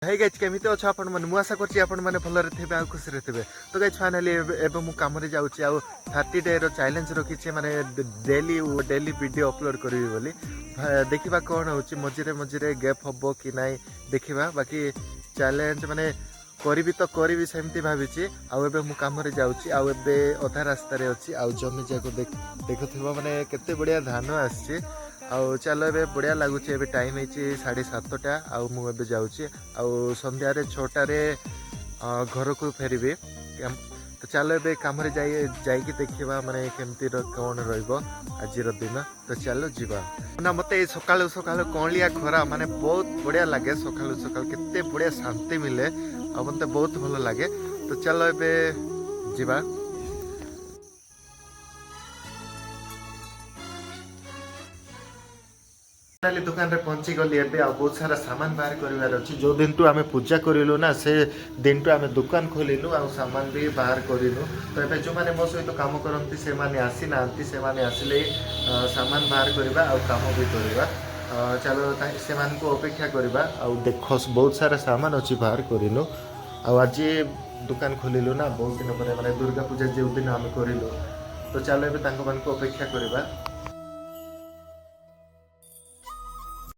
Hey guys केमिति अच्छे आपण मैंने मुझे आशा करछि आपण मैंने भलरे थे आ खुशी रे थे। तो गाइज फाइनाली एबे मु काम रे जाउछि आ 30 डे रो चैलेंज रखिछि माने डेली वीडियो अपलोड करबी बोली देखिबा कोन होछि मझिरे मझिरे गैप हबो कि नाही देखिबा बाकी चैलेंज माने करबी तो करबी सेमती भाबिछि आ एबे मु काम रे जाउछि आ एबे अधा रास्ता रे अछि आ जमी जाको देखुथिबा माने केते बढ़िया धान आछि आउ चलो ए बढ़िया लगुच ए टाइम है 7:30 आउ मुझे जाऊँगी आउ संध्या 6टार घर को फेरबी। तो चलो ए कम जाइए देखा माने केमती कौन रज दिन। तो चलो जीवा ना मत सका सका कौलिया खरा माने बहुत बढ़िया लगे सका सका केते बढ़िया शांति मिले आ मत बहुत भल लगे। तो चलो ए जीवा दुकान रे पहुंची गली एबे आ बहुत सारा सामान बाहर करिवार अछि। जो दिन टू आमे पूजा करिलु ना से दिन टू आमे दुकान खोलिलु आ सामान भी बाहर करिलु। तो एबे जो माने मो सहित काम करंती से माने आसी नांती से माने आसिले सामान बाहर करिबा आ काम भी करिबा। चलो से मान को अपेक्षा करिबा आ देखो बहुत सारा सामान अछि बाहर करिलु आ आज दुकान खोलिलु ना बहुत दिन पर माने दुर्गा पूजा जे दिन आमे करिलु। तो चलो एबे तांको मान को अपेक्षा करिबा।